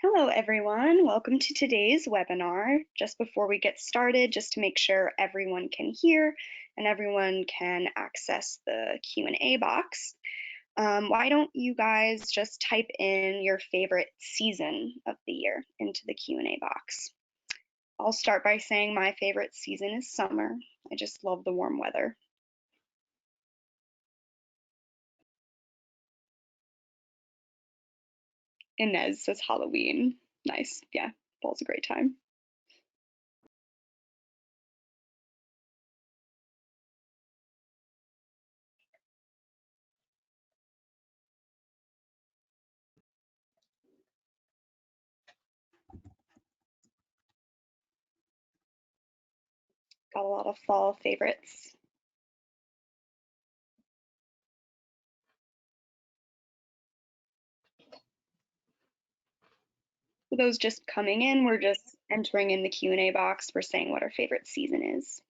Hello everyone, welcome to today's webinar. Just before we get started, just to make sure everyone can hear and everyone can access the Q&A box, why don't you guys just type in your favorite season of the year into the Q&A box. I'll start by saying my favorite season is summer. I just love the warm weather. Inez says Halloween. Nice, yeah, fall's a great time. Got a lot of fall favorites. For those just coming in, we're just entering in the Q&A box. We're saying what our favorite season is.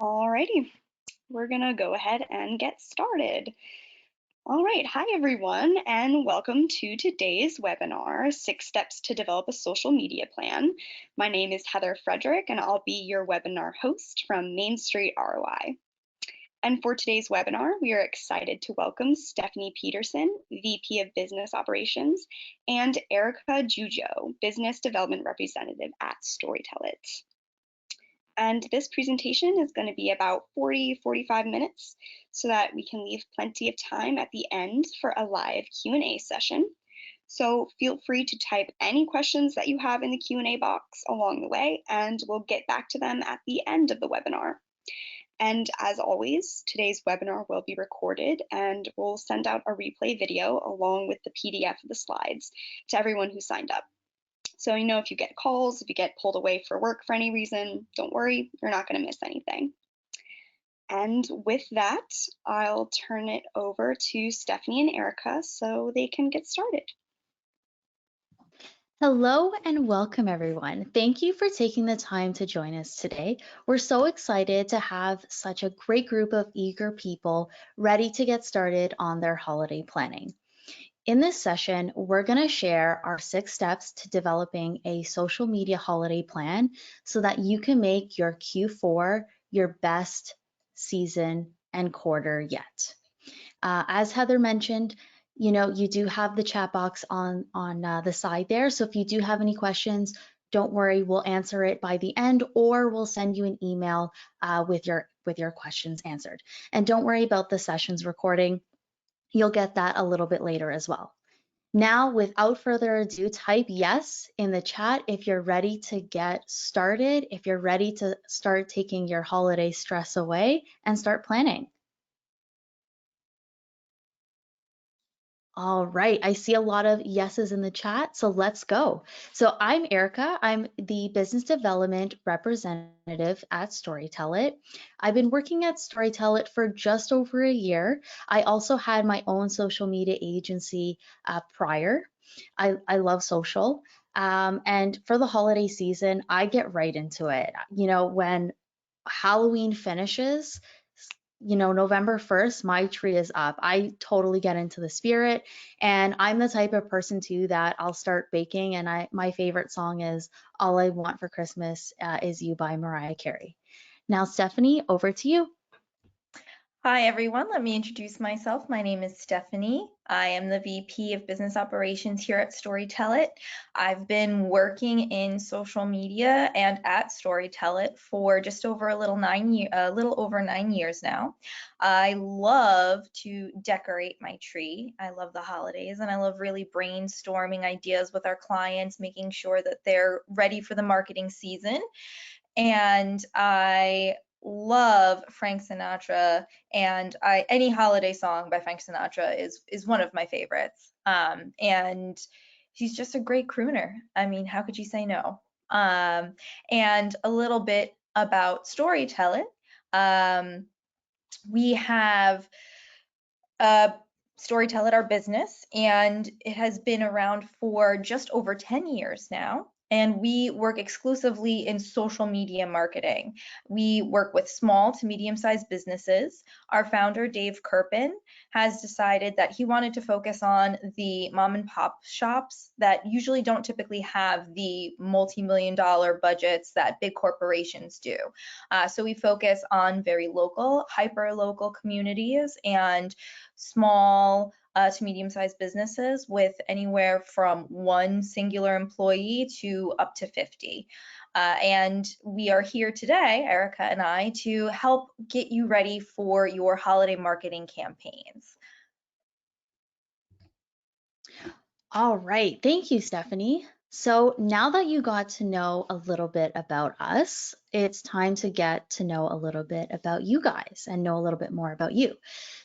Alrighty, we're gonna go ahead and get started. All right, hi everyone, and welcome to today's webinar, 6 Steps to Develop a Social Media Plan. My name is Heather Frederick, and I'll be your webinar host from Main Street ROI. And for today's webinar, we are excited to welcome Stephanie Peterson, VP of Business Operations, and Erica Jujo, Business Development Representative at Storytellit. And this presentation is going to be about 45 minutes so that we can leave plenty of time at the end for a live Q&A session. So feel free to type any questions that you have in the Q&A box along the way, and we'll get back to them at the end of the webinar. And as always, today's webinar will be recorded and we'll send out a replay video along with the PDF of the slides to everyone who signed up. So, if you get calls, if you get pulled away for work for any reason, don't worry, you're not going to miss anything. And with that, I'll turn it over to Stephanie and Erica so they can get started. Hello and welcome everyone. Thank you for taking the time to join us today. We're so excited to have such a great group of eager people ready to get started on their holiday planning. In this session, we're going to share our 6 steps to developing a social media holiday plan so that you can make your Q4 your best season and quarter yet. As Heather mentioned, you do have the chat box on the side there. So if you do have any questions, don't worry, we'll answer it by the end, or we'll send you an email with your questions answered. And don't worry about the sessions recording. You'll get that a little bit later as well. Now, without further ado, type yes in the chat if you're ready to get started, if you're ready to start taking your holiday stress away and start planning. All right, I see a lot of yeses in the chat, so let's go. So I'm Erica, I'm the Business Development Representative at Storytellit. I've been working at Storytellit for just over a year. I also had my own social media agency prior. I love social. And for the holiday season, I get right into it. When Halloween finishes, November 1st, my tree is up. I totally get into the spirit, and I'm the type of person too that I'll start baking, and my favorite song is All I Want for Christmas Is You by Mariah Carey. Now, Stephanie, over to you. Hi, everyone. Let me introduce myself. My name is Stephanie. I am the VP of Business Operations here at Storytell It. I've been working in social media and at Storytell It for just over a little over 9 years now. I love to decorate my tree. I love the holidays, and I love really brainstorming ideas with our clients, making sure that they're ready for the marketing season. And I love Frank Sinatra, and any holiday song by Frank Sinatra is one of my favorites. And he's just a great crooner. I mean, how could you say no? And a little bit about Storytell It. We have uh, Storytell It, our business, and it has been around for just over 10 years now. And we work exclusively in social media marketing. We work with small to medium-sized businesses. Our founder, Dave Kirpin, has decided that he wanted to focus on the mom and pop shops that usually don't typically have the multi-million-dollar budgets that big corporations do. So we focus on very local, hyper-local communities and small to medium-sized businesses with anywhere from one singular employee to up to 50. And we are here today, Erica and I, to help get you ready for your holiday marketing campaigns. All right. Thank you, Stephanie. So now that you got to know a little bit about us, it's time to get to know a little bit about you guys and know a little bit more about you.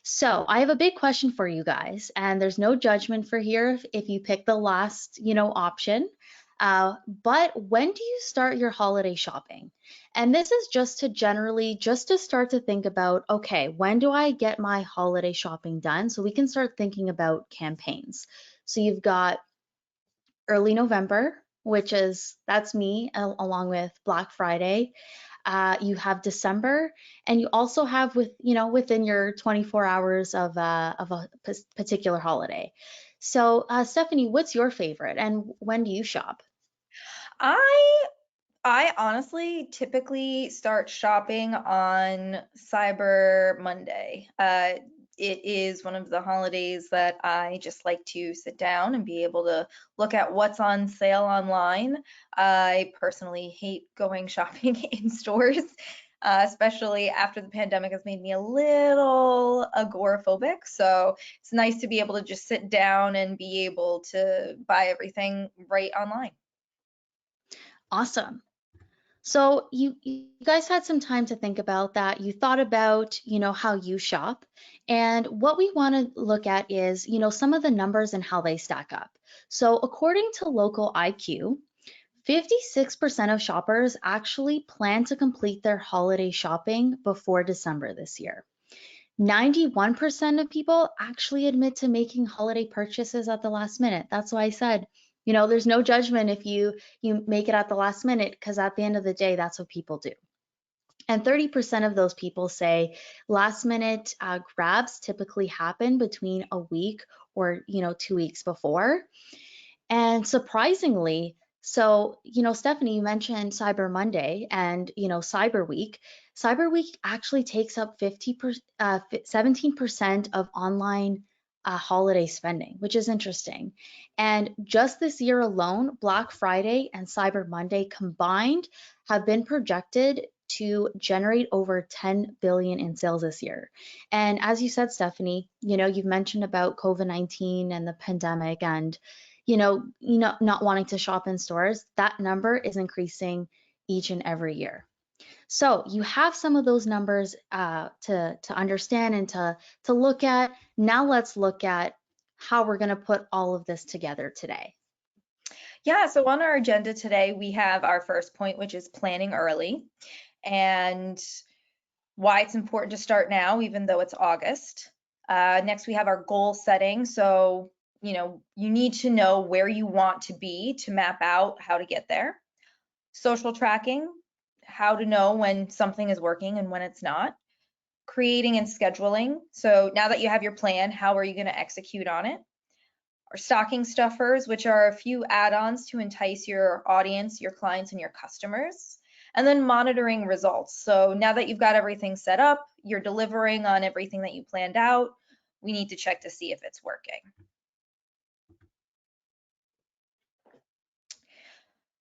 So I have a big question for you guys, and there's no judgment for here if you pick the last, option. But when do you start your holiday shopping? And this is just to start to think about, okay, when do I get my holiday shopping done? So we can start thinking about campaigns. So you've got early November, that's me along with Black Friday. You have December, and you also have within your 24 hours of a particular holiday. So Stephanie, what's your favorite, and when do you shop? I I honestly typically start shopping on Cyber Monday. It is one of the holidays that I just like to sit down and be able to look at what's on sale online. I personally hate going shopping in stores, especially after the pandemic has made me a little agoraphobic. So it's nice to be able to just sit down and be able to buy everything right online. Awesome. So you guys had some time to think about that. You thought about, how you shop. And what we want to look at is, some of the numbers and how they stack up. So according to local IQ, 56% of shoppers actually plan to complete their holiday shopping before December this year. 91% of people actually admit to making holiday purchases at the last minute. That's why I said, there's no judgment if you make it at the last minute, because at the end of the day, that's what people do. And 30% of those people say last minute grabs typically happen between a week or 2 weeks before. And surprisingly, so, Stephanie, you mentioned Cyber Monday and, Cyber Week. Cyber Week actually takes up 17% of online holiday spending, which is interesting. And just this year alone, Black Friday and Cyber Monday combined have been projected to generate over 10 billion in sales this year. And as you said, Stephanie, you've mentioned about COVID-19 and the pandemic and not wanting to shop in stores, that number is increasing each and every year. So you have some of those numbers to understand and to look at. Now let's look at how we're going to put all of this together today. Yeah, so on our agenda today, we have our first point, which is planning early, and why it's important to start now, even though it's August. Next, we have our goal setting. So, you need to know where you want to be to map out how to get there. Social tracking, how to know when something is working and when it's not. Creating and scheduling. So now that you have your plan, how are you going to execute on it? Our stocking stuffers, which are a few add-ons to entice your audience, your clients, and your customers. and then monitoring results. So now that you've got everything set up, you're delivering on everything that you planned out, we need to check to see if it's working.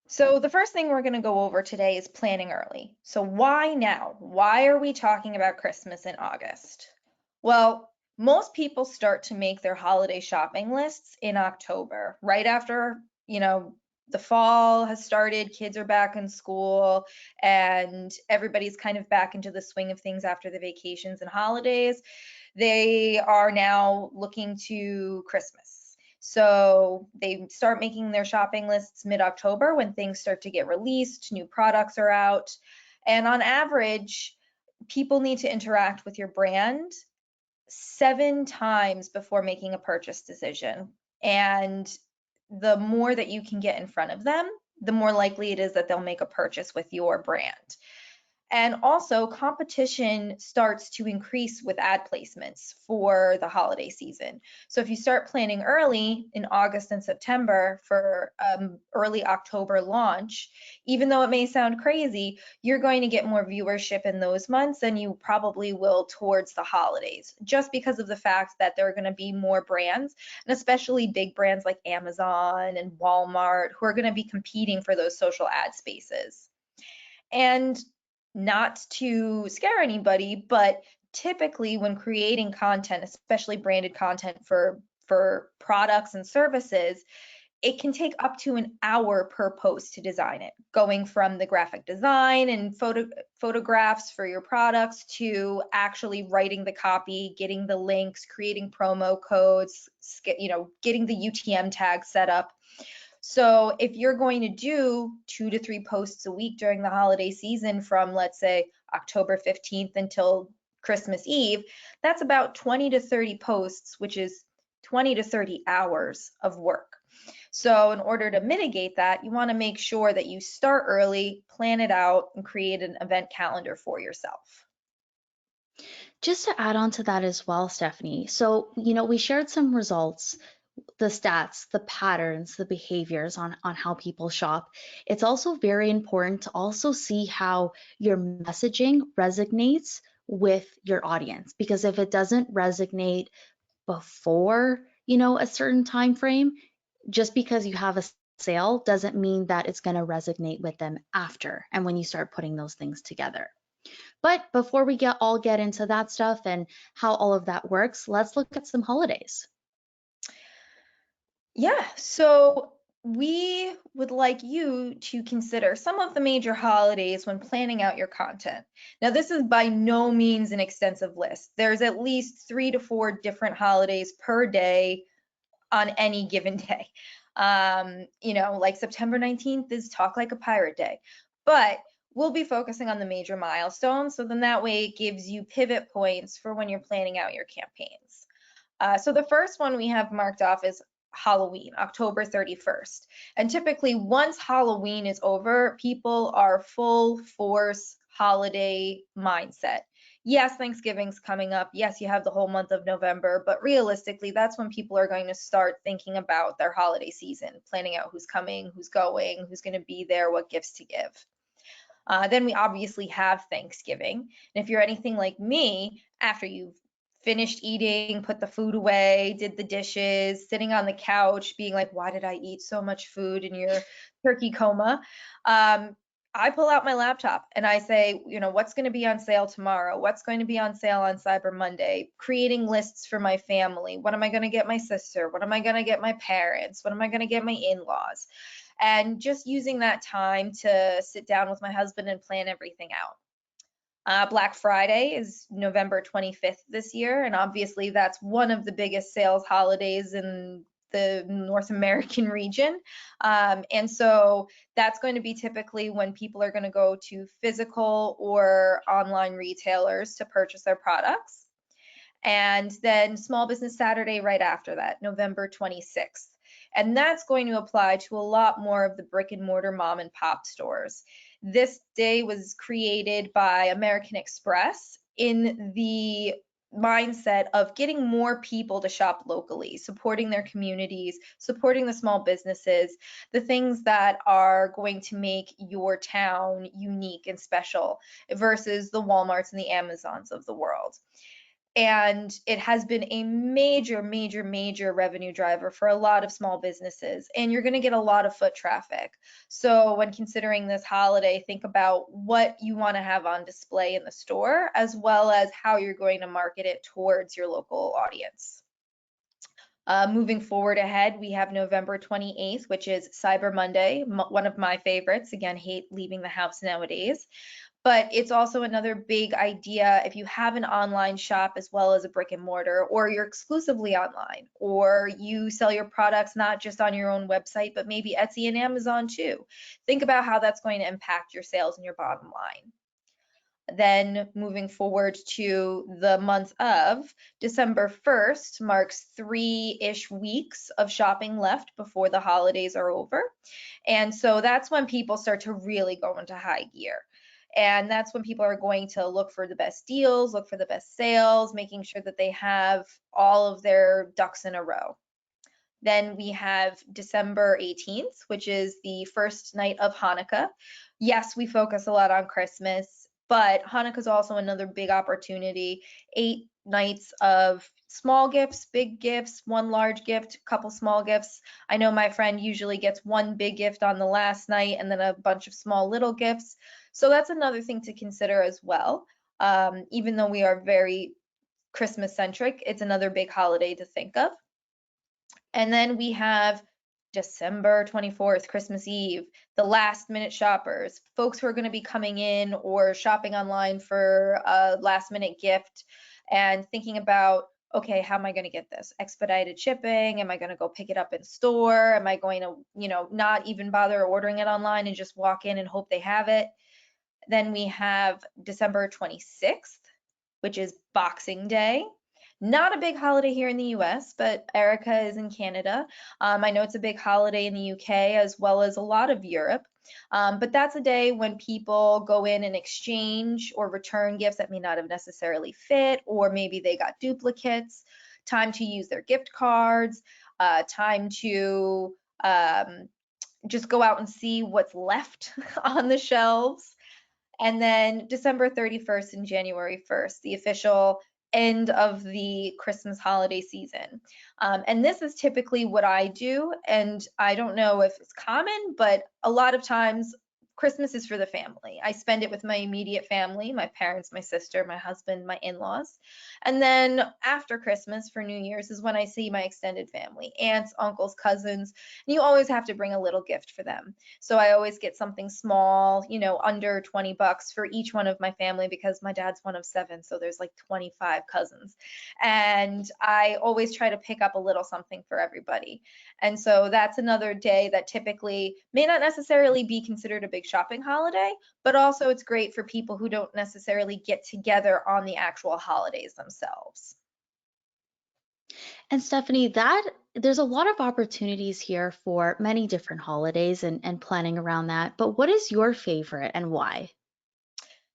So the first thing we're going to go over today is planning early. So why now? Why are we talking about Christmas in August? Well, most people start to make their holiday shopping lists in October, right after, the fall has started, kids are back in school, and everybody's kind of back into the swing of things after the vacations and holidays. They are now looking to Christmas. So they start making their shopping lists mid-October when things start to get released, new products are out. And on average, people need to interact with your brand 7 times before making a purchase decision. And the more that you can get in front of them, the more likely it is that they'll make a purchase with your brand. And also, competition starts to increase with ad placements for the holiday season. So if you start planning early in August and September for early October launch, even though it may sound crazy, you're going to get more viewership in those months than you probably will towards the holidays, just because of the fact that there are going to be more brands, and especially big brands like Amazon and Walmart, who are going to be competing for those social ad spaces. And not to scare anybody, but typically when creating content, especially branded content for products and services, it can take up to an hour per post to design it, going from the graphic design and photographs for your products to actually writing the copy, getting the links, creating promo codes, getting the UTM tag set up. So if you're going to do 2 to 3 posts a week during the holiday season from, let's say, October 15th until Christmas Eve, that's about 20 to 30 posts, which is 20 to 30 hours of work. So in order to mitigate that, you want to make sure that you start early, plan it out, and create an event calendar for yourself. Just to add on to that as well, Stephanie. So, we shared some results, the stats, the patterns, the behaviors on how people shop. It's also very important to also see how your messaging resonates with your audience, because if it doesn't resonate before, a certain time frame, just because you have a sale doesn't mean that it's going to resonate with them after and when you start putting those things together. But before we get into that stuff and how all of that works, let's look at some holidays. Yeah, so we would like you to consider some of the major holidays when planning out your content. Now, this is by no means an extensive list. There's at least 3 to 4 different holidays per day on any given day. Like September 19th is Talk Like a Pirate Day, but we'll be focusing on the major milestones. So then that way it gives you pivot points for when you're planning out your campaigns. So the first one we have marked off is Halloween, October 31st. And typically once Halloween is over, people are full force holiday mindset. Yes, Thanksgiving's coming up. Yes, you have the whole month of November, but realistically, that's when people are going to start thinking about their holiday season, planning out who's coming, who's going, who's going to be there, what gifts to give. Then we obviously have Thanksgiving. And if you're anything like me, after you've finished eating, put the food away, did the dishes, sitting on the couch, being like, why did I eat so much food in your turkey coma? I pull out my laptop and I say, what's going to be on sale tomorrow? What's going to be on sale on Cyber Monday? Creating lists for my family. What am I going to get my sister? What am I going to get my parents? What am I going to get my in-laws? And just using that time to sit down with my husband and plan everything out. Black Friday is November 25th this year, and obviously that's one of the biggest sales holidays in the North American region. And so that's going to be typically when people are going to go to physical or online retailers to purchase their products. And then Small Business Saturday right after that, November 26th. And that's going to apply to a lot more of the brick and mortar mom and pop stores. This day was created by American Express in the mindset of getting more people to shop locally, supporting their communities, supporting the small businesses, the things that are going to make your town unique and special versus the Walmarts and the Amazons of the world. And it has been a major, major, major revenue driver for a lot of small businesses. And you're going to get a lot of foot traffic. So when considering this holiday, think about what you want to have on display in the store, as well as how you're going to market it towards your local audience. Moving forward ahead, we have November 28th, which is Cyber Monday, one of my favorites. Again, hate leaving the house nowadays. But it's also another big idea if you have an online shop as well as a brick and mortar, or you're exclusively online, or you sell your products not just on your own website, but maybe Etsy and Amazon too. Think about how that's going to impact your sales and your bottom line. Then moving forward to the month of December 1st marks 3-ish weeks of shopping left before the holidays are over. And so that's when people start to really go into high gear. And that's when people are going to look for the best deals, look for the best sales, making sure that they have all of their ducks in a row. Then we have December 18th, which is the first night of Hanukkah. Yes, we focus a lot on Christmas, but Hanukkah is also another big opportunity. 8 nights of small gifts, big gifts, one large gift, a couple small gifts. I know my friend usually gets one big gift on the last night and then a bunch of small little gifts. So that's another thing to consider as well. Even though we are very Christmas centric, it's another big holiday to think of. And then we have December 24th, Christmas Eve, the last minute shoppers, folks who are going to be coming in or shopping online for a last minute gift and thinking about, okay, how am I going to get this? Expedited shipping? Am I going to go pick it up in store? Am I going to, not even bother ordering it online and just walk in and hope they have it? Then we have December 26th, which is Boxing Day. Not a big holiday here in the US, but Erica is in Canada. I know it's a big holiday in the UK as well as a lot of Europe. But that's a day when people go in and exchange or return gifts that may not have necessarily fit, or maybe they got duplicates. Time to use their gift cards, time to just go out and see what's left on the shelves. And then December 31st and January 1st, the official end of the Christmas holiday season. And this is typically what I do. And I don't know if it's common, but a lot of times Christmas is for the family. I spend it with my immediate family, my parents, my sister, my husband, my in-laws. And then after Christmas for New Year's is when I see my extended family, aunts, uncles, cousins, and you always have to bring a little gift for them. So I always get something small, under 20 bucks for each one of my family because my dad's one of 7, so there's like 25 cousins. And I always try to pick up a little something for everybody. And so that's another day that typically may not necessarily be considered a big shopping holiday, but also it's great for people who don't necessarily get together on the actual holidays themselves. And Stephanie, there's a lot of opportunities here for many different holidays and planning around that. But what is your favorite and why?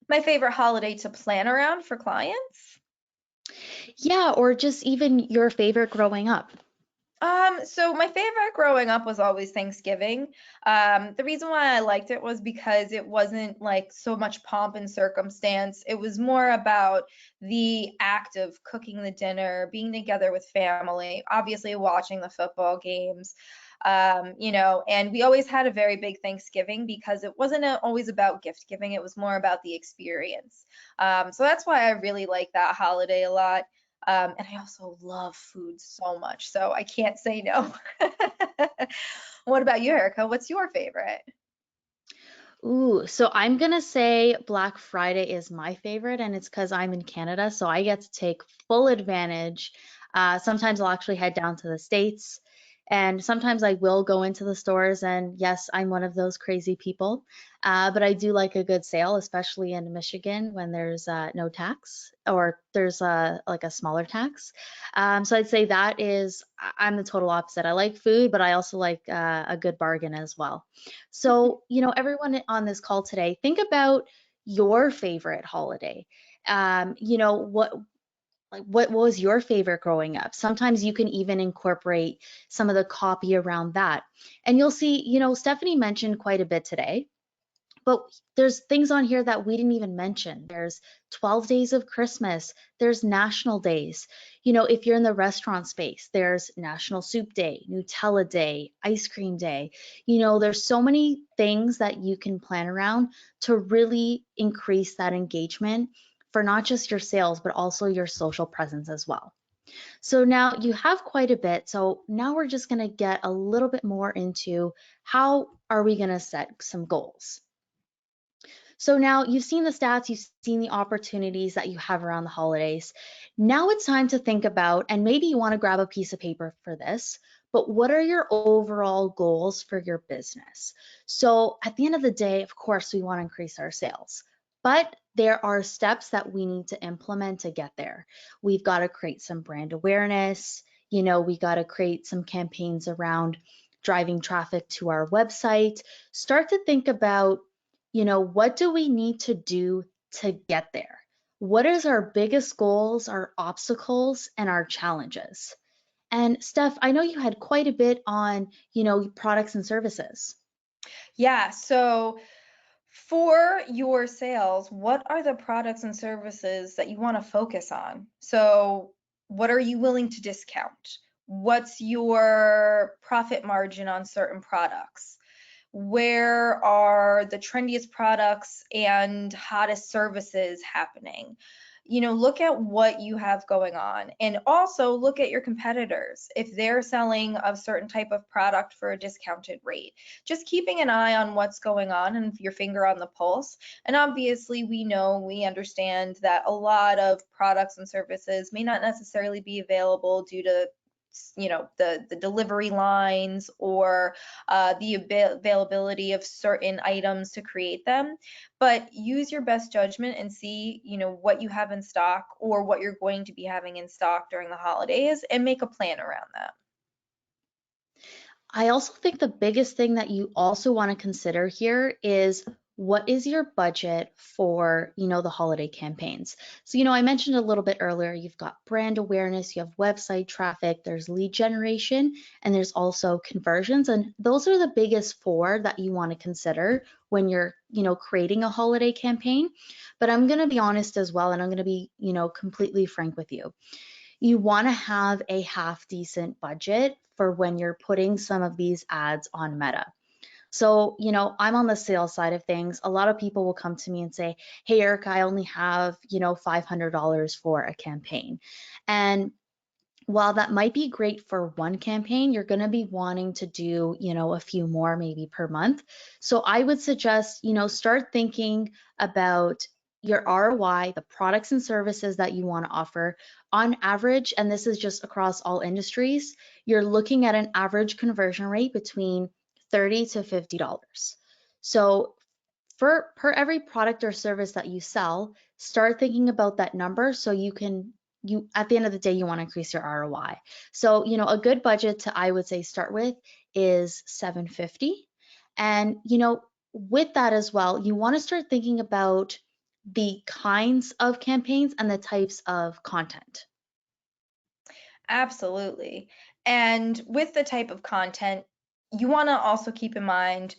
My favorite holiday to plan around for clients? Yeah, or just even your favorite growing up. So my favorite growing up was always Thanksgiving. The reason why I liked it was because it wasn't like so much pomp and circumstance. It was more about the act of cooking the dinner, being together with family, obviously watching the football games. And we always had a very big Thanksgiving because it wasn't always about gift giving. It was more about the experience. So that's why I really like that holiday a lot. And I also love food so much, so I can't say no. What about you, Erica? What's your favorite? Ooh, so I'm gonna say Black Friday is my favorite, and it's because I'm in Canada, so I get to take full advantage. Sometimes I'll actually head down to the States, and sometimes I will go into the stores, and yes, I'm one of those crazy people. But I do like a good sale, especially in Michigan when there's no tax or there's like a smaller tax. So I'd say I'm the total opposite. I like food, but I also like a good bargain as well. So, everyone on this call today, think about your favorite holiday. What like what was your favorite growing up? Sometimes you can even incorporate some of the copy around that. And you'll see, Stephanie mentioned quite a bit today, but there's things on here that we didn't even mention. There's 12 days of Christmas. There's national days. If you're in the restaurant space, there's National Soup Day, Nutella Day, Ice Cream Day. There's so many things that you can plan around to really increase that engagement for not just your sales, but also your social presence as well. So now you have quite a bit. So now we're just going to get a little bit more into how are we going to set some goals. So now you've seen the stats, you've seen the opportunities that you have around the holidays. Now it's time to think about, and maybe you want to grab a piece of paper for this, but what are your overall goals for your business? So at the end of the day, of course, we want to increase our sales, but there are steps that we need to implement to get there. We've got to create some brand awareness. We got to create some campaigns around driving traffic to our website. Start to think about what do we need to do to get there? What is our biggest goals, our obstacles, and our challenges? And Steph, I know you had quite a bit on, products and services. Yeah, so for your sales, what are the products and services that you want to focus on? So what are you willing to discount? What's your profit margin on certain products? Where are the trendiest products and hottest services happening? Look at what you have going on, and also look at your competitors. If they're selling a certain type of product for a discounted rate, just keeping an eye on what's going on and your finger on the pulse. And obviously we understand that a lot of products and services may not necessarily be available due to the delivery lines or the availability of certain items to create them, but use your best judgment and see what you have in stock or what you're going to be having in stock during the holidays, and make a plan around that. I also think the biggest thing that you also want to consider here is what is your budget for, the holiday campaigns. So, I mentioned a little bit earlier, you've got brand awareness, you have website traffic, there's lead generation, and there's also conversions. And those are the biggest four that you want to consider when you're, creating a holiday campaign. But I'm going to be honest as well, and I'm going to be, completely frank with you. You want to have a half decent budget for when you're putting some of these ads on Meta. So, I'm on the sales side of things. A lot of people will come to me and say, hey, Erica, I only have, $500 for a campaign. And while that might be great for one campaign, you're going to be wanting to do, a few more maybe per month. So I would suggest, start thinking about your ROI, the products and services that you want to offer. On average, and this is just across all industries, you're looking at an average conversion rate between $30 to $50. So for per every product or service that you sell, start thinking about that number so you at the end of the day you want to increase your ROI. So, a good budget to I would say start with is $750. And, with that as well, you want to start thinking about the kinds of campaigns and the types of content. Absolutely. And with the type of content, you want to also keep in mind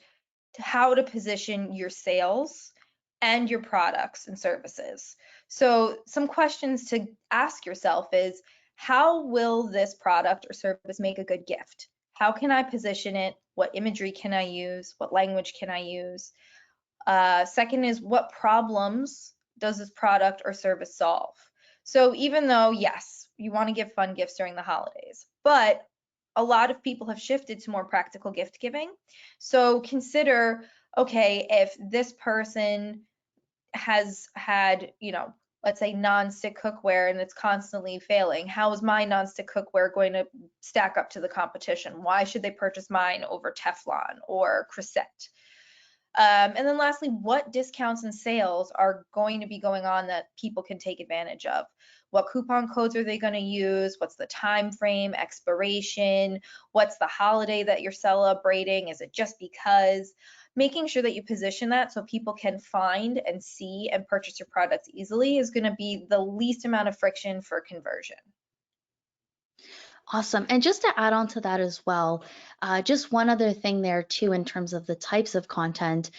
how to position your sales and your products and services. So some questions to ask yourself is, how will this product or service make a good gift? How can I position it? What imagery can I use? What language can I use? Second is, what problems does this product or service solve? So even though, yes, you want to give fun gifts during the holidays, but a lot of people have shifted to more practical gift giving. So consider, okay, if this person has had, let's say non-stick cookware and it's constantly failing, how is my non-stick cookware going to stack up to the competition? Why should they purchase mine over Teflon or Crissette? And then lastly, what discounts and sales are going to be going on that people can take advantage of? What coupon codes are they going to use? What's the time frame, expiration? What's the holiday that you're celebrating? Is it just because? making sure that you position that so people can find and see and purchase your products easily is going to be the least amount of friction for conversion. Awesome. And just to add on to that as well, just one other thing there too, in terms of the types of content.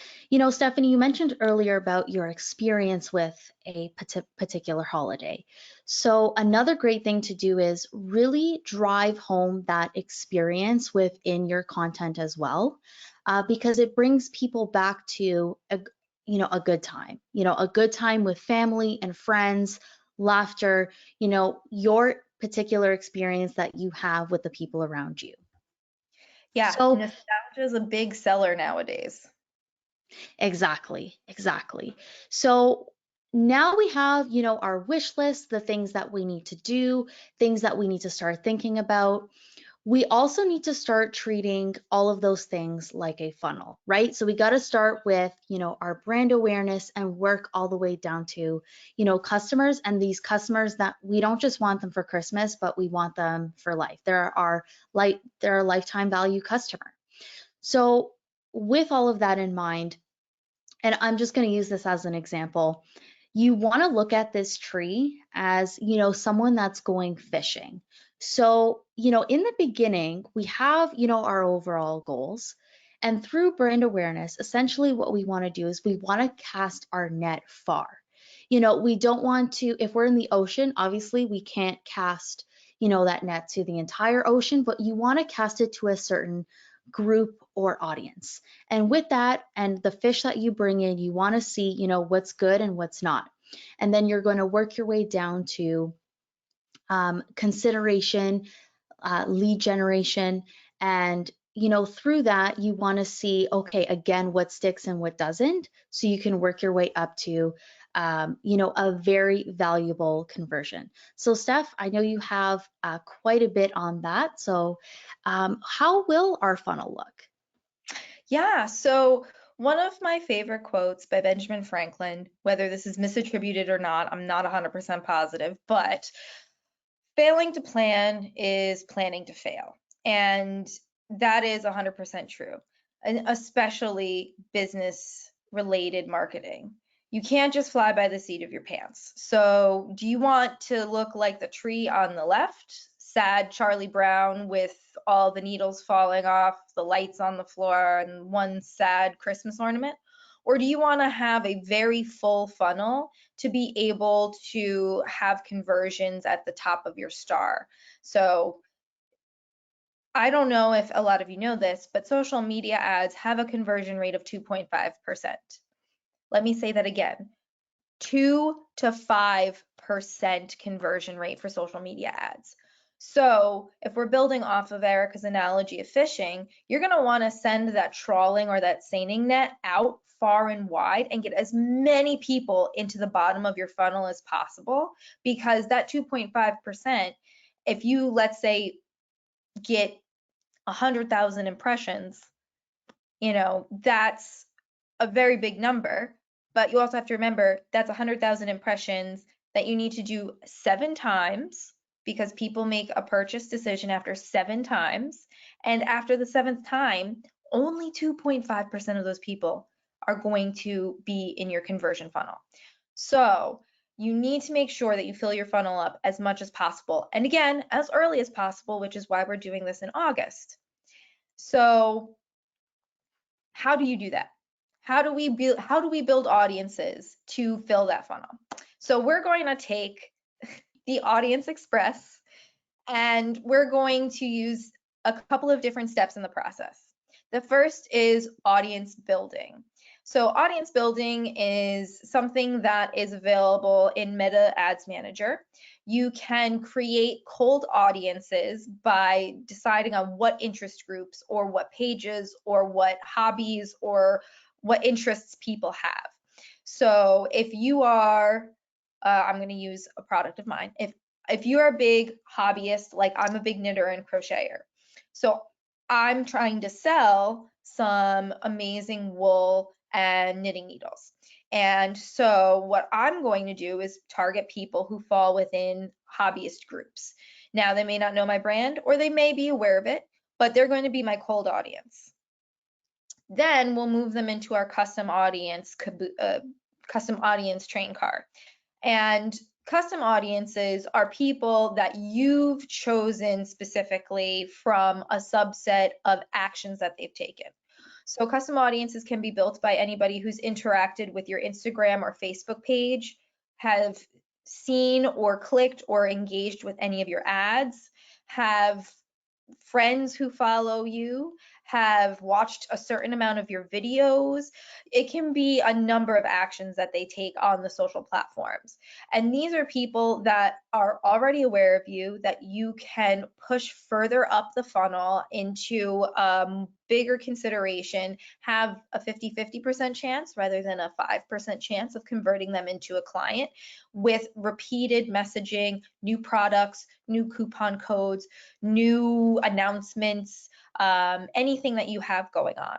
Stephanie, you mentioned earlier about your experience with a particular holiday. So another great thing to do is really drive home that experience within your content as well, because it brings people back to a good time, a good time with family and friends, laughter, your particular experience that you have with the people around you. Yeah, So nostalgia is a big seller nowadays. exactly. So now we have, our wish list, the things that we need to do, things that we need to start thinking about. We also need to start treating all of those things like a funnel, right? So we got to start with, our brand awareness and work all the way down to, customers, and these customers that we don't just want them for Christmas, but we want them for life. They're our lifetime value customer. So with all of that in mind, and I'm just going to use this as an example, you want to look at this tree as, someone that's going fishing. So, in the beginning, we have, our overall goals. And through brand awareness, essentially what we want to do is we want to cast our net far. We don't want to, if we're in the ocean, obviously we can't cast, that net to the entire ocean, but you want to cast it to a certain group or audience. And with that and the fish that you bring in, you want to see, what's good and what's not. And then you're going to work your way down to consideration, lead generation, and through that you want to see, okay, again, what sticks and what doesn't, so you can work your way up to a very valuable conversion. So Steph, I know you have quite a bit on that. So how will our funnel look? Yeah, so one of my favorite quotes by Benjamin Franklin, whether this is misattributed or not, I'm not 100% positive, but failing to plan is planning to fail. And that is 100% true, and especially business related marketing. You can't just fly by the seat of your pants. So, do you want to look like the tree on the left, sad Charlie Brown with all the needles falling off, the lights on the floor, and one sad Christmas ornament? Or do you want to have a very full funnel to be able to have conversions at the top of your star? So I don't know if a lot of you know this, but social media ads have a conversion rate of 2.5%. Let me say that again. 2 to 5% conversion rate for social media ads. So if we're building off of Erica's analogy of fishing, you're going to want to send that trawling or that seining net out far and wide and get as many people into the bottom of your funnel as possible, because that 2.5%, if you, let's say, get 100,000 impressions, that's a very big number. But you also have to remember that's 100,000 impressions that you need to do 7 times, because people make a purchase decision after 7 times. And after the 7th time, only 2.5% of those people are going to be in your conversion funnel. So you need to make sure that you fill your funnel up as much as possible. And again, as early as possible, which is why we're doing this in August. So how do you do that? How do we build audiences to fill that funnel? So we're going to take the Audience Express and we're going to use a couple of different steps in the process. The first is audience building. So audience building is something that is available in Meta Ads Manager. You can create cold audiences by deciding on what interest groups or what pages or what hobbies or what interests people have. So if you are, I'm going to use a product of mine. If you're a big hobbyist, like I'm a big knitter and crocheter, so I'm trying to sell some amazing wool and knitting needles. And so what I'm going to do is target people who fall within hobbyist groups. Now, they may not know my brand or they may be aware of it, but they're going to be my cold audience. Then we'll move them into our custom audience train car. And custom audiences are people that you've chosen specifically from a subset of actions that they've taken. So custom audiences can be built by anybody who's interacted with your Instagram or Facebook page, have seen or clicked or engaged with any of your ads, have friends who follow you, have watched a certain amount of your videos. It can be a number of actions that they take on the social platforms. And these are people that are already aware of you, that you can push further up the funnel into bigger consideration, have a 50-50% chance rather than a 5% chance of converting them into a client with repeated messaging, new products, new coupon codes, new announcements, anything that you have going on.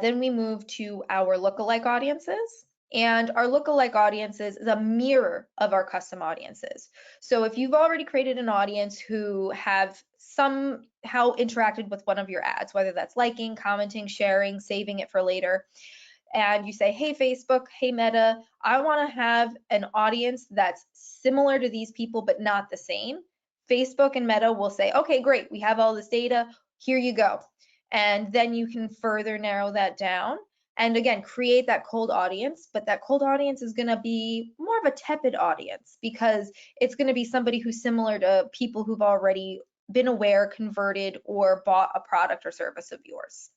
Then we move to our lookalike audiences. And our lookalike audiences is a mirror of our custom audiences. So if you've already created an audience who have somehow interacted with one of your ads, whether that's liking, commenting, sharing, saving it for later, and you say, hey, Facebook, hey, Meta, I want to have an audience that's similar to these people, but not the same. Facebook and Meta will say, okay, great, we have all this data, here you go. And then you can further narrow that down. And again, create that cold audience, but that cold audience is going to be more of a tepid audience because it's going to be somebody who's similar to people who've already been aware, converted, or bought a product or service of yours.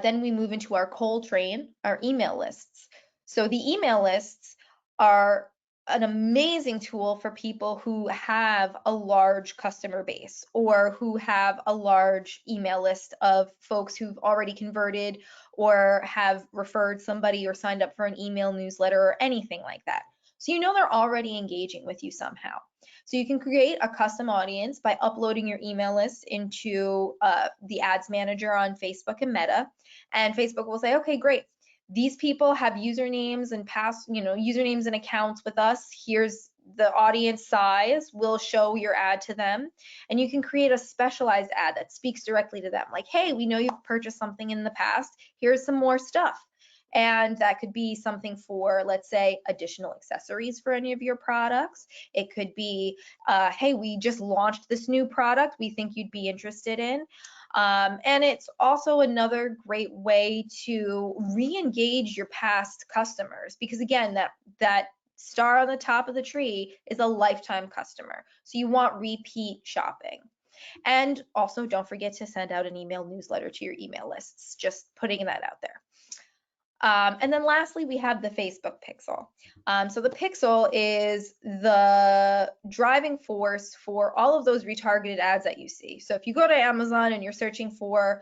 Then we move into our cold train, our email lists. So the email lists are an amazing tool for people who have a large customer base or who have a large email list of folks who've already converted or have referred somebody or signed up for an email newsletter or anything like that. So you know they're already engaging with you somehow. So you can create a custom audience by uploading your email list into the ads manager on Facebook and Meta, and Facebook will say, okay, great. These people have usernames and usernames and accounts with us. Here's the audience size. We'll show your ad to them. And you can create a specialized ad that speaks directly to them. Like, hey, we know you've purchased something in the past. Here's some more stuff. And that could be something for, let's say, additional accessories for any of your products. It could be, hey, we just launched this new product we think you'd be interested in. And it's also another great way to re-engage your past customers because again, that star on the top of the tree is a lifetime customer. So you want repeat shopping. And also don't forget to send out an email newsletter to your email lists, just putting that out there. And then lastly, we have the Facebook pixel. So the pixel is the driving force for all of those retargeted ads that you see. So if you go to Amazon and you're searching for,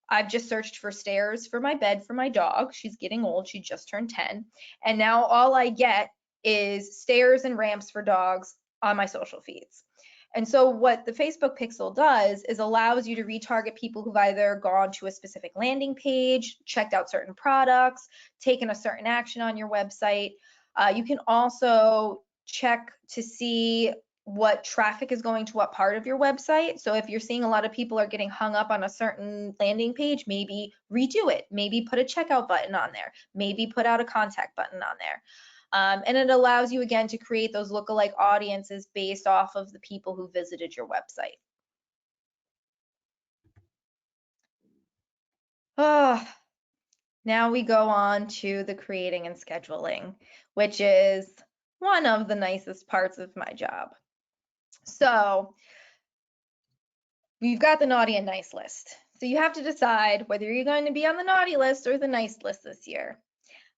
I've just searched for stairs for my bed for my dog. She's getting old. She just turned 10. And now all I get is stairs and ramps for dogs on my social feeds. And so what the Facebook pixel does is allows you to retarget people who've either gone to a specific landing page, checked out certain products, taken a certain action on your website. You can also check to see what traffic is going to what part of your website. So if you're seeing a lot of people are getting hung up on a certain landing page, maybe redo it, maybe put a checkout button on there, maybe put out a contact button on there. And it allows you again to create those lookalike audiences based off of the people who visited your website. Oh, now we go on to the creating and scheduling, which is one of the nicest parts of my job. So we've got the naughty and nice list. So you have to decide whether you're going to be on the naughty list or the nice list this year.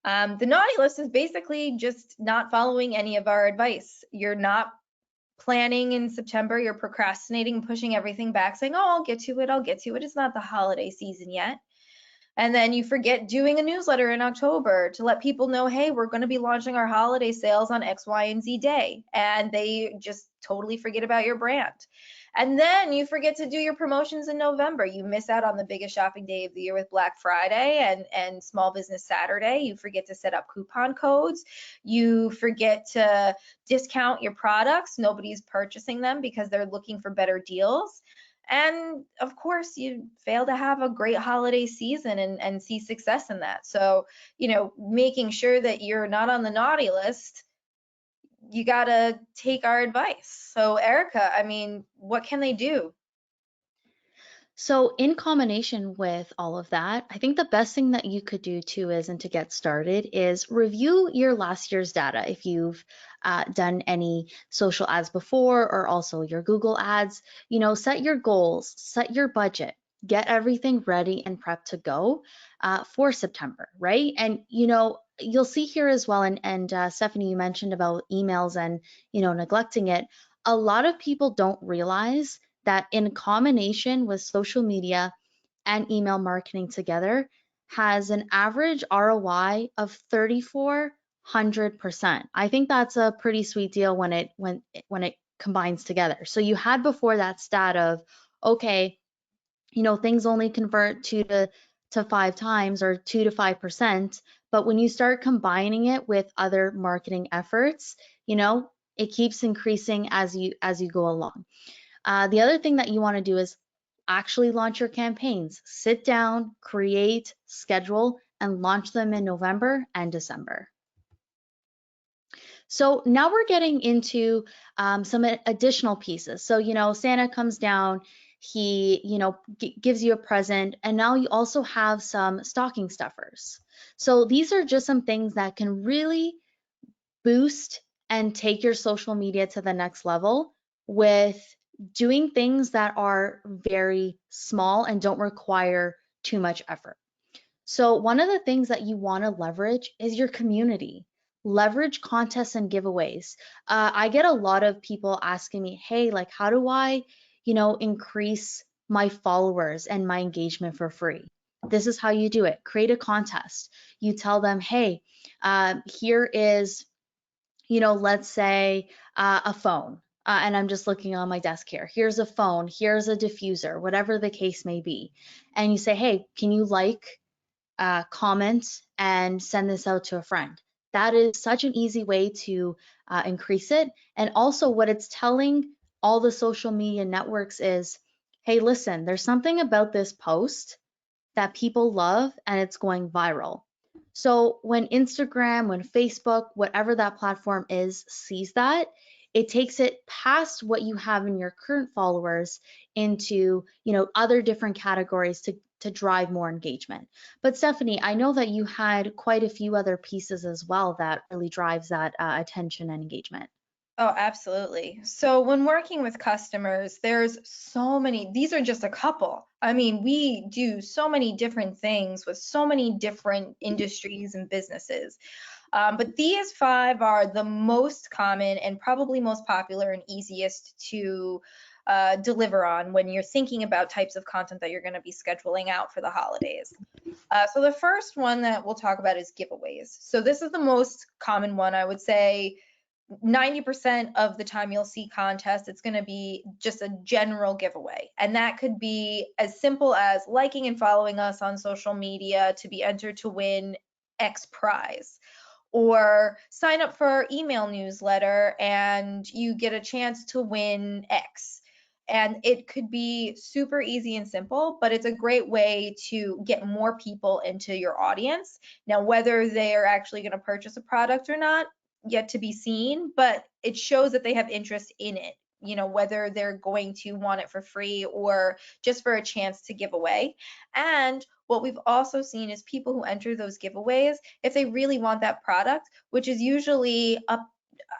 The naughty list is basically just not following any of our advice. You're not planning in September, you're procrastinating, pushing everything back, saying, oh, I'll get to it, I'll get to it. It's not the holiday season yet. And then you forget doing a newsletter in October to let people know, hey, we're going to be launching our holiday sales on X, Y, and Z day. And they just totally forget about your brand. And then you forget to do your promotions in November. You miss out on the biggest shopping day of the year with Black Friday and Small Business Saturday. You forget to set up coupon codes. You forget to discount your products. Nobody's purchasing them because they're looking for better deals. And of course, you fail to have a great holiday season and see success in that. So, making sure that you're not on the naughty list, you got to take our advice. So, Erica, I mean, what can they do? So, in combination with all of that, I think the best thing that you could do too is, and to get started, is review your last year's data. If you've done any social ads before, or also your Google ads, set your goals, set your budget, get everything ready and prepped to go for September, right? And, you'll see here as well, and Stephanie, you mentioned about emails and, neglecting it. A lot of people don't realize that in combination with social media and email marketing together has an average ROI of 3,400%. I think that's a pretty sweet deal when it combines together. So you had before that stat of, okay, things only convert to 5 times or 2 to 5%, but when you start combining it with other marketing efforts, it keeps increasing as you go along. The other thing that you want to do is actually launch your campaigns. Sit down, create, schedule, and launch them in November and December. So now we're getting into some additional pieces. So, Santa comes down, he, gives you a present, and now you also have some stocking stuffers. So these are just some things that can really boost and take your social media to the next level with doing things that are very small and don't require too much effort. So one of the things that you want to leverage is your community. Leverage contests and giveaways. I get a lot of people asking me, hey, like, how do I, increase my followers and my engagement for free? This is how you do it. Create a contest. You tell them, hey, here is, let's say a phone. And I'm just looking on my desk here. Here's a phone, here's a diffuser, whatever the case may be. And you say, hey, can you comment and send this out to a friend? That is such an easy way to increase it. And also what it's telling all the social media networks is, hey, listen, there's something about this post that people love and it's going viral. So when Instagram, when Facebook, whatever that platform is, sees that, it takes it past what you have in your current followers into, other different categories to drive more engagement. But Stephanie, I know that you had quite a few other pieces as well that really drives that attention and engagement. Oh, absolutely. So when working with customers, there's so many, these are just a couple. I mean, we do so many different things with so many different industries and businesses. But these 5 are the most common and probably most popular and easiest to deliver on when you're thinking about types of content that you're going to be scheduling out for the holidays. So the first one that we'll talk about is giveaways. So this is the most common one. I would say 90% of the time you'll see contests, it's going to be just a general giveaway. And that could be as simple as liking and following us on social media to be entered to win X prize, or sign up for our email newsletter and you get a chance to win X. And it could be super easy and simple, but it's a great way to get more people into your audience. Now, whether they're actually going to purchase a product or not, yet to be seen, but it shows that they have interest in it, whether they're going to want it for free or just for a chance to give away. And what we've also seen is people who enter those giveaways, if they really want that product, which is usually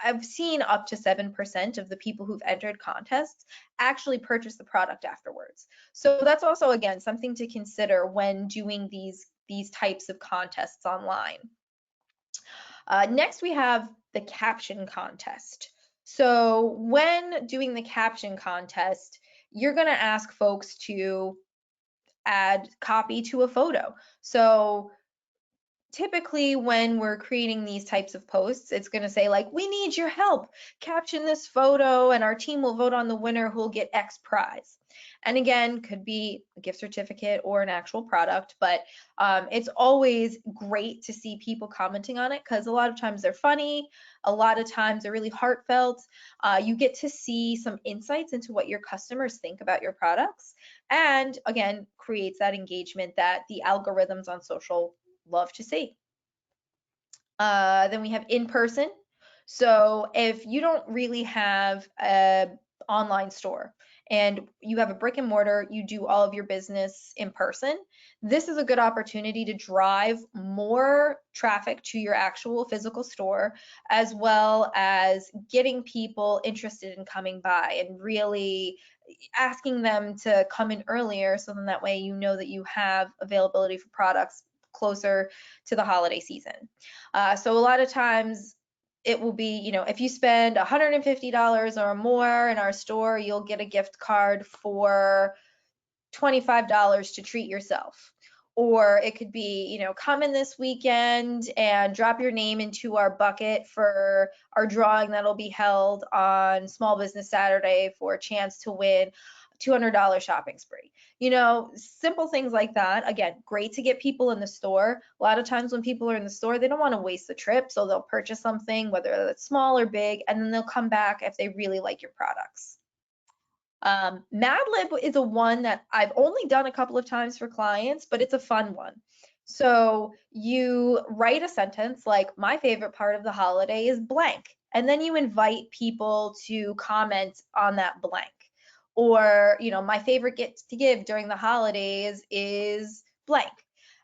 I've seen up to 7% of the people who've entered contests actually purchase the product afterwards. So that's also, again, something to consider when doing these types of contests online. Next, we have the caption contest. So when doing the caption contest, you're going to ask folks to add copy to a photo. So typically when we're creating these types of posts, it's going to say like, we need your help. Caption this photo and our team will vote on the winner who will get X prize. And again, could be a gift certificate or an actual product, but it's always great to see people commenting on it because a lot of times they're funny, a lot of times they're really heartfelt. You get to see some insights into what your customers think about your products, and again, creates that engagement that the algorithms on social love to see. Then we have in person. So if you don't really have an online store and you have a brick and mortar, you do all of your business in person, this is a good opportunity to drive more traffic to your actual physical store, as well as getting people interested in coming by and really asking them to come in earlier, so then that way you know that you have availability for products closer to the holiday season. So a lot of times it will be, you know, if you spend $150 or more in our store, you'll get a gift card for $25 to treat yourself. Or it could be, you know, come in this weekend and drop your name into our bucket for our drawing that'll be held on Small Business Saturday for a chance to win $200 shopping spree. You know, simple things like that. Again, great to get people in the store. A lot of times when people are in the store, they don't want to waste the trip, so they'll purchase something, whether it's small or big, and then they'll come back if they really like your products. Mad Lib is a one that I've only done a couple of times for clients, but it's a fun one. So you write a sentence like, my favorite part of the holiday is blank, and then you invite people to comment on that blank. Or, you know, my favorite gift to give during the holidays is blank.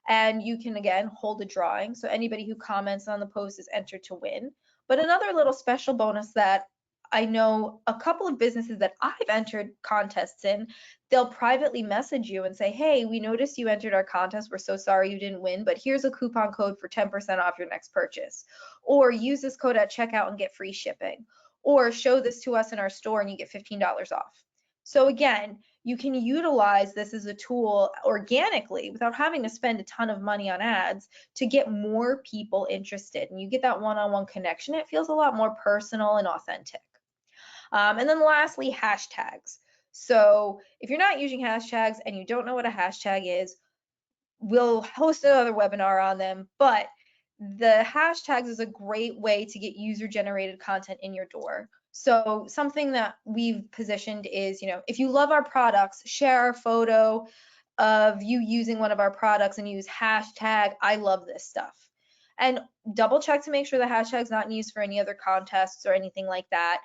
And you can, again, hold a drawing. So anybody who comments on the post is entered to win. But another little special bonus that I know a couple of businesses that I've entered contests in, they'll privately message you and say, hey, we noticed you entered our contest. We're so sorry you didn't win, but here's a coupon code for 10% off your next purchase. Or use this code at checkout and get free shipping. Or show this to us in our store and you get $15 off. So again, you can utilize this as a tool organically without having to spend a ton of money on ads to get more people interested. And you get that one-on-one connection. It feels a lot more personal and authentic. And then lastly, hashtags. So if you're not using hashtags and you don't know what a hashtag is, we'll host another webinar on them, but the hashtags is a great way to get user-generated content in your door. So something that we've positioned is, you know, if you love our products, share a photo of you using one of our products and use hashtag I love this stuff. And double check to make sure the hashtag's not used for any other contests or anything like that.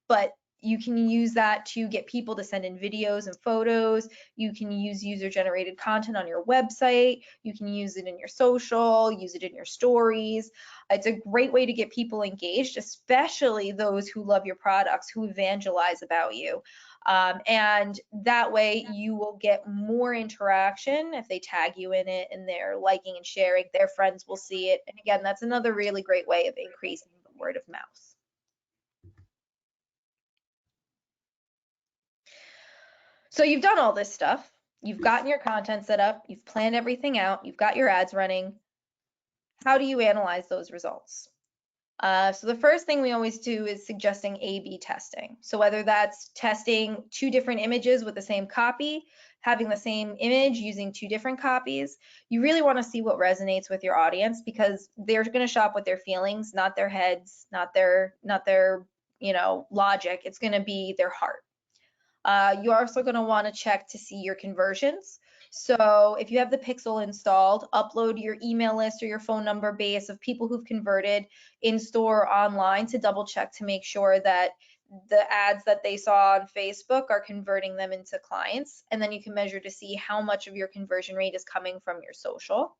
But you can use that to get people to send in videos and photos. You can use user-generated content on your website. You can use it in your social, use it in your stories. It's a great way to get people engaged, especially those who love your products, who evangelize about you. And that way you will get more interaction if they tag you in it and they're liking and sharing. Their friends will see it. And again, that's another really great way of increasing the word of mouth. So you've done all this stuff. You've gotten your content set up. You've planned everything out. You've got your ads running. How do you analyze those results? So the first thing we always do is suggesting A/B testing. So whether that's testing two different images with the same copy, having the same image using two different copies, you really want to see what resonates with your audience, because they're going to shop with their feelings, not their heads, not their you know, logic. It's going to be their heart. You're also going to want to check to see your conversions. So if you have the pixel installed, upload your email list or your phone number base of people who've converted in store or online to double check to make sure that the ads that they saw on Facebook are converting them into clients. And then you can measure to see how much of your conversion rate is coming from your social.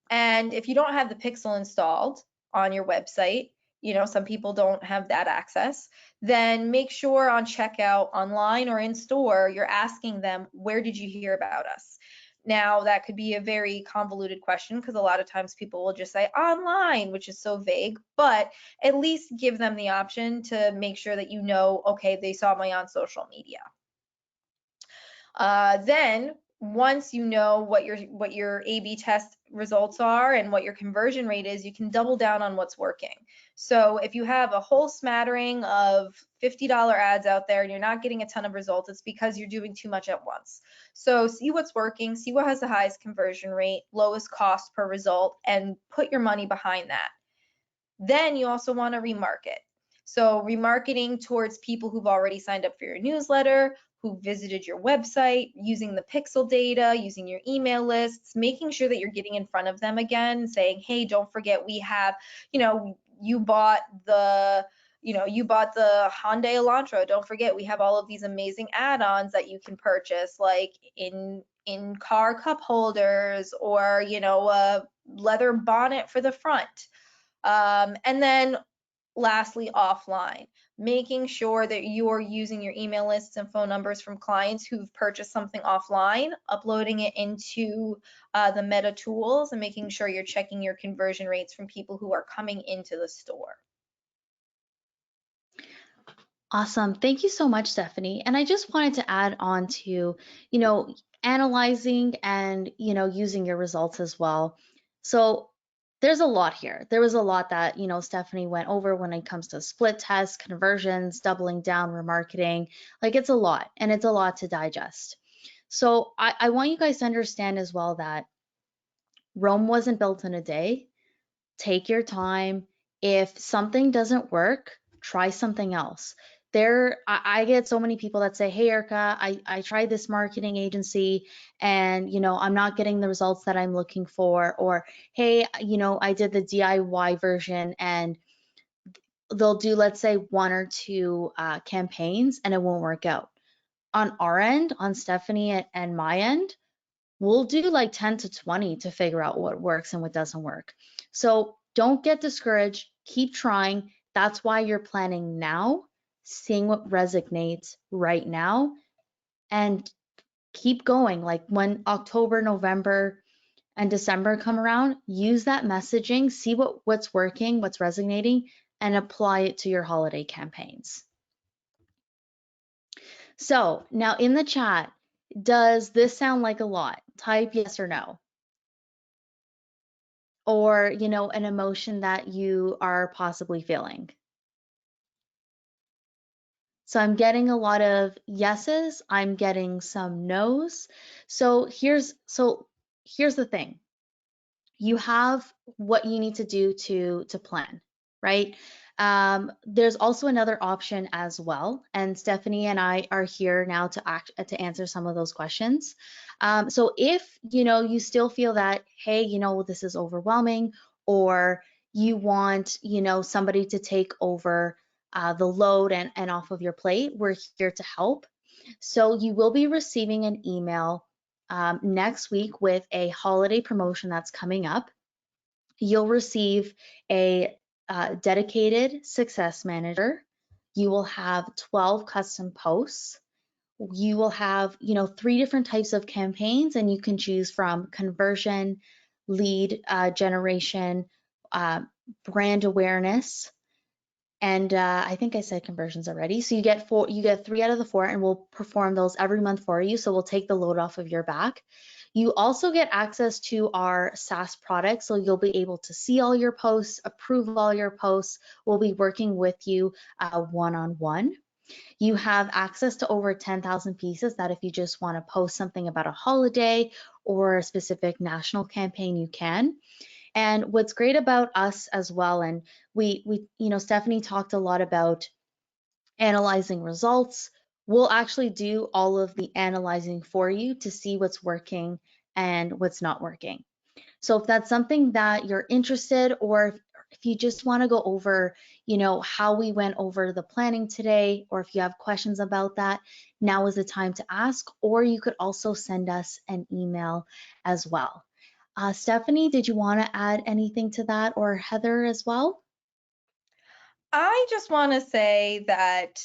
And if you don't have the pixel installed on your website, you know, some people don't have that access, then make sure on checkout online or in store, you're asking them, where did you hear about us? Now, that could be a very convoluted question because a lot of times people will just say online, which is so vague, but at least give them the option to make sure that you know, okay, they saw me on social media. Then once you know what your A/B test results are and what your conversion rate is, you can double down on what's working. So if you have a whole smattering of $50 ads out there and you're not getting a ton of results, it's because you're doing too much at once. So see what's working, see what has the highest conversion rate, lowest cost per result, and put your money behind that. Then you also want to remarket. So remarketing towards people who've already signed up for your newsletter, who visited your website, using the pixel data, using your email lists, making sure that you're getting in front of them again, saying, hey, don't forget we have, you bought the Hyundai Elantra. Don't forget we have all of these amazing add-ons that you can purchase, like in-car cup holders, or a leather bonnet for the front. And then lastly, offline, making sure that you are using your email lists and phone numbers from clients who've purchased something offline, uploading it into the Meta tools, and making sure you're checking your conversion rates from people who are coming into the store. Awesome. Thank you so much, Stephanie. And I just wanted to add on to, analyzing and, using your results as well. So there's a lot here. There was a lot that, Stephanie went over when it comes to split tests, conversions, doubling down, remarketing. Like, it's a lot, and it's a lot to digest. So I want you guys to understand as well that Rome wasn't built in a day. Take your time. If something doesn't work, try something else. I get so many people that say, hey, Erica, I tried this marketing agency and, I'm not getting the results that I'm looking for. Or, hey, I did the DIY version and they'll do, let's say, 1 or 2 campaigns and it won't work out. On our end, on Stephanie and my end, we'll do like 10 to 20 to figure out what works and what doesn't work. So don't get discouraged. Keep trying. That's why you're planning now, seeing what resonates right now, and keep going. Like when October, November, and December come around, use that messaging, see what's working, what's resonating, and apply it to your holiday campaigns. So now in the chat, does this sound like a lot? Type yes or no. Or, an emotion that you are possibly feeling. So I'm getting a lot of yeses, I'm getting some nos. So here's the thing. You have what you need to do to plan, right? There's also another option as well, and Stephanie and I are here now to answer some of those questions. So if you still feel that, hey, this is overwhelming, or you want somebody to take over the load and off of your plate, we're here to help. So you will be receiving an email next week with a holiday promotion that's coming up. You'll receive a dedicated success manager. You will have 12 custom posts. You will have 3 different types of campaigns, and you can choose from conversion, lead generation, brand awareness, and I think I said conversions already. So you get 3 out of the 4, and we'll perform those every month for you. So we'll take the load off of your back. You also get access to our SaaS product, so you'll be able to see all your posts, approve all your posts. We'll be working with you one-on-one. You have access to over 10,000 pieces that if you just want to post something about a holiday or a specific national campaign, you can. And what's great about us as well, and we Stephanie talked a lot about analyzing results. We'll actually do all of the analyzing for you to see what's working and what's not working. So if that's something that you're interested, or if you just want to go over, how we went over the planning today, or if you have questions about that, now is the time to ask, or you could also send us an email as well. Stephanie, did you want to add anything to that, or Heather as well? I just want to say that,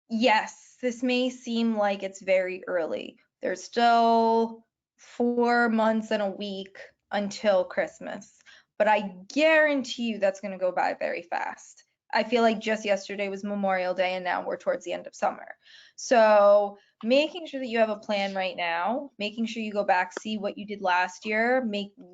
yes, this may seem like it's very early. There's still 4 months and a week until Christmas, but I guarantee you that's going to go by very fast. I feel like just yesterday was Memorial Day and now we're towards the end of summer. So making sure that you have a plan right now, making sure you go back, see what you did last year,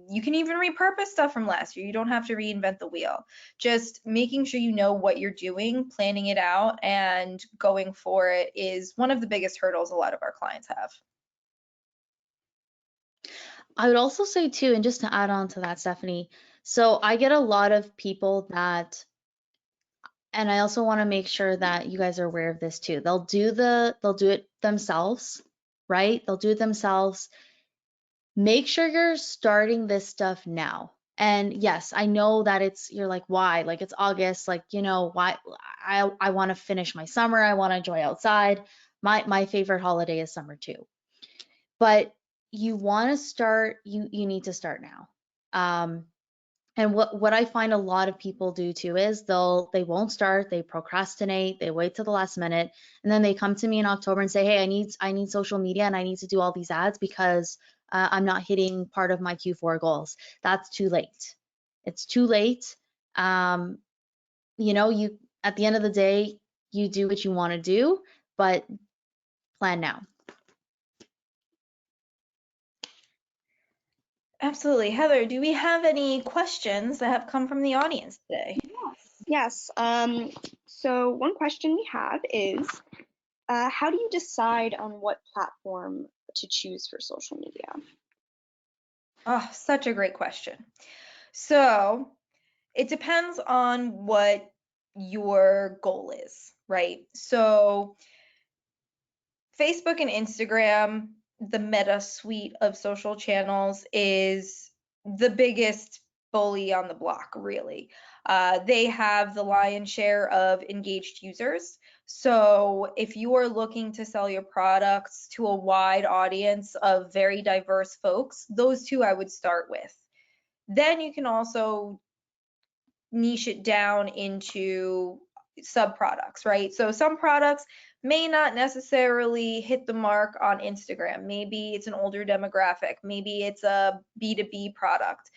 you can even repurpose stuff from last year. You don't have to reinvent the wheel. Just making sure you know what you're doing, planning it out, and going for it is one of the biggest hurdles a lot of our clients have. I would also say too, and just to add on to that, Stephanie, so I get a lot of people that, and I also want to make sure that you guys are aware of this too. They'll do it themselves, right? They'll do it themselves. Make sure you're starting this stuff now. And yes, I know that you're like, why? Like it's August, like, why I want to finish my summer. I want to enjoy outside. My favorite holiday is summer too. But you want to start, you need to start now. And what I find a lot of people do too is they won't start, they procrastinate, they wait till the last minute, and then they come to me in October and say, hey, I need social media and I need to do all these ads because I'm not hitting part of my Q4 goals. That's too late. It's too late. You at the end of the day, you do what you want to do, but plan now. Absolutely. Heather, do we have any questions that have come from the audience today? Yes. So one question we have is, how do you decide on what platform to choose for social media? Oh, such a great question. So it depends on what your goal is, right? So Facebook and Instagram, the Meta suite of social channels, is the biggest bully on the block, really. They have the lion's share of engaged users. So if you are looking to sell your products to a wide audience of very diverse folks, those two I would start with. Then you can also niche it down into sub products, right? So some products may not necessarily hit the mark on Instagram. Maybe it's an older demographic. Maybe it's a B2B product.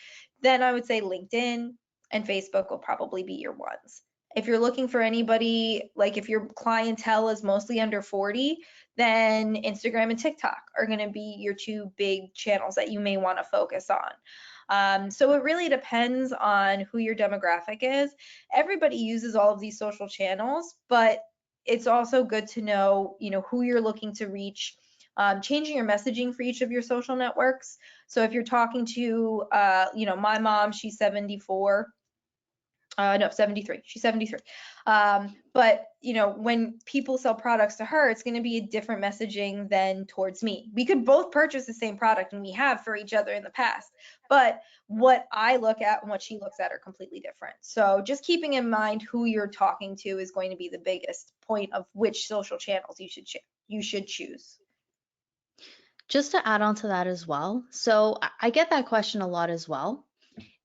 Then I would say LinkedIn and Facebook will probably be your ones. If you're looking for anybody, like if your clientele is mostly under 40, then Instagram and TikTok are going to be your two big channels that you may want to focus on. So it really depends on who your demographic is. Everybody uses all of these social channels, but it's also good to know, who you're looking to reach. Changing your messaging for each of your social networks. So if you're talking to, my mom, she's 74. No, 73. She's 73. But when people sell products to her, it's going to be a different messaging than towards me. We could both purchase the same product, and we have for each other in the past. But what I look at and what she looks at are completely different. So just keeping in mind who you're talking to is going to be the biggest point of which social channels you should choose. Just to add on to that as well. So I get that question a lot as well.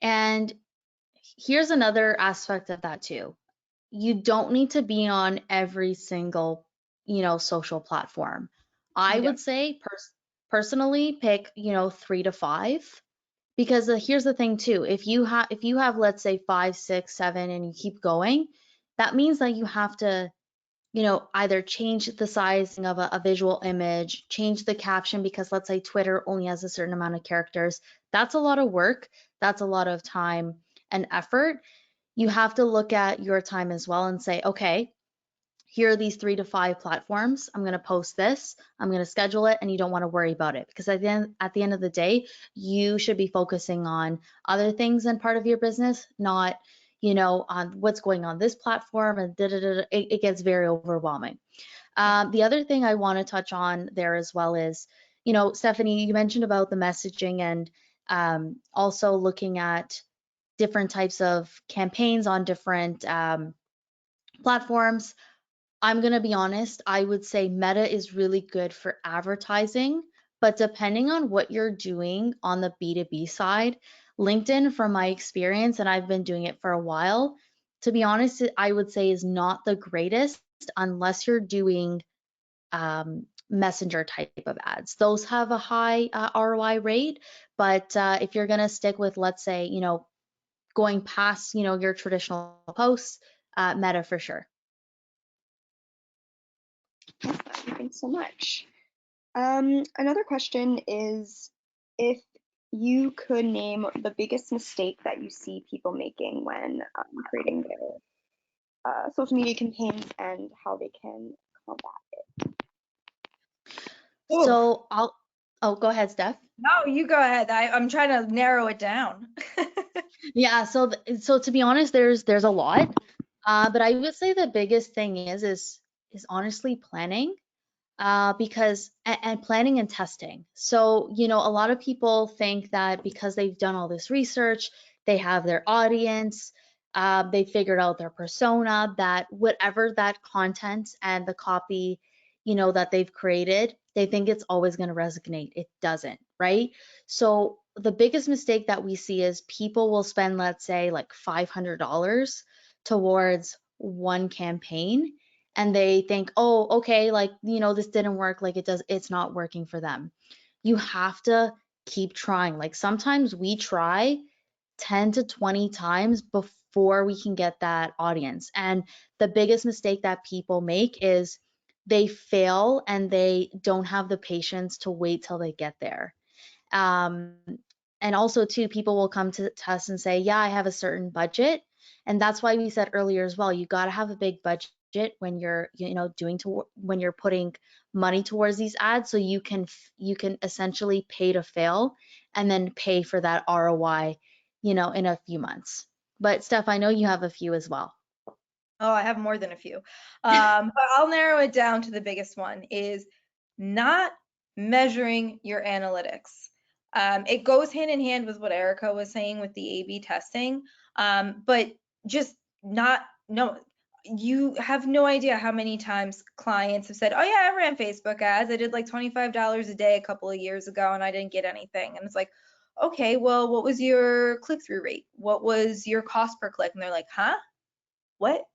And here's another aspect of that too. You don't need to be on every single, social platform. I would say personally pick, 3 to 5, because here's the thing too. If you have let's say 5, 6, 7 and you keep going, that means that you have to, either change the sizing of a visual image, change the caption, because let's say Twitter only has a certain amount of characters. That's a lot of work. That's a lot of time and effort. You have to look at your time as well and say, okay, here are these 3 to 5 platforms. I'm going to post this. I'm going to schedule it, and you don't want to worry about it, because at the end of the day, you should be focusing on other things in part of your business, not, on what's going on this platform, and it gets very overwhelming. The other thing I want to touch on there as well is, Stephanie, you mentioned about the messaging and also looking at different types of campaigns on different platforms. I'm going to be honest, I would say Meta is really good for advertising, but depending on what you're doing on the B2B side, LinkedIn, from my experience, and I've been doing it for a while, to be honest, I would say is not the greatest unless you're doing messenger type of ads. Those have a high ROI rate, but if you're going to stick with, let's say, going past, your traditional posts, Meta for sure. Thanks so much. Another question is if you could name the biggest mistake that you see people making when creating their social media campaigns and how they can combat. Oh, Oh, go ahead, Steph. no, you go ahead. I'm trying to narrow it down. Yeah, so to be honest, there's a lot, but I would say the biggest thing is honestly planning, because and planning and testing. So, a lot of people think that because they've done all this research, they have their audience, they figured out their persona, that whatever that content and the copy, that they've created, they think it's always going to resonate. It doesn't, right? So the biggest mistake that we see is people will spend, let's say, like $500 towards one campaign, and they think, oh, okay, like, this didn't work, like it's not working for them. You have to keep trying. Like sometimes we try 10 to 20 times before we can get that audience. And the biggest mistake that people make is they fail and they don't have the patience to wait till they get there. Um, and also, too, people will come to us and say, yeah, I have a certain budget. And that's why we said earlier as well, you got to have a big budget when you're, when you're putting money towards these ads, so you can essentially pay to fail and then pay for that ROI, in a few months. But Steph, I know you have a few as well. Oh, I have more than a few. But I'll narrow it down to the biggest one is not measuring your analytics. It goes hand in hand with what Erica was saying with the A/B testing, but just not, no, you have no idea how many times clients have said, oh yeah, I ran Facebook ads. I did like $25 a day a couple of years ago and I didn't get anything. And it's like, okay, well, what was your click-through rate? What was your cost per click? And they're like, huh? What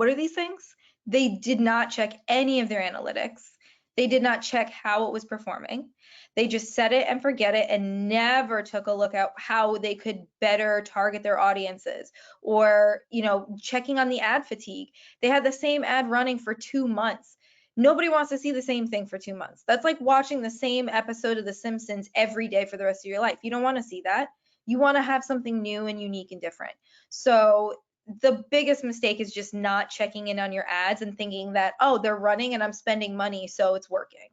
are these things? They did not check any of their analytics. They did not check how it was performing. They just set it and forget it and never took a look at how they could better target their audiences, or, checking on the ad fatigue. They had the same ad running for 2 months. Nobody wants to see the same thing for 2 months. That's like watching the same episode of The Simpsons every day for the rest of your life. You don't want to see that. You want to have something new and unique and different. So the biggest mistake is just not checking in on your ads and thinking that, oh, they're running and I'm spending money, so it's working.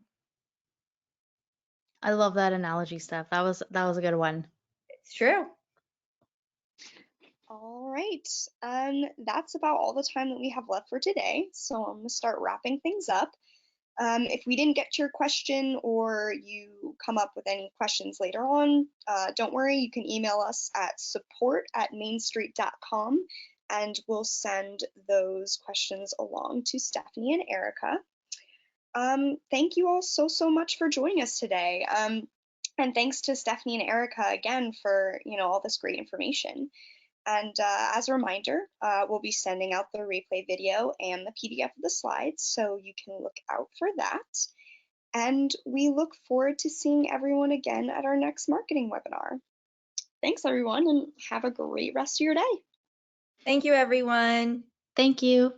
I love that analogy, Steph. That was a good one. It's true. All right, that's about all the time that we have left for today. So I'm gonna start wrapping things up. If we didn't get to your question or you come up with any questions later on, don't worry, you can email us at support@mainstreet.com and we'll send those questions along to Stephanie and Erica. Thank you all so much for joining us today. And thanks to Stephanie and Erica again for all this great information. And as a reminder, we'll be sending out the replay video and the PDF of the slides, so you can look out for that. And we look forward to seeing everyone again at our next marketing webinar. Thanks, everyone, and have a great rest of your day. Thank you, everyone. Thank you.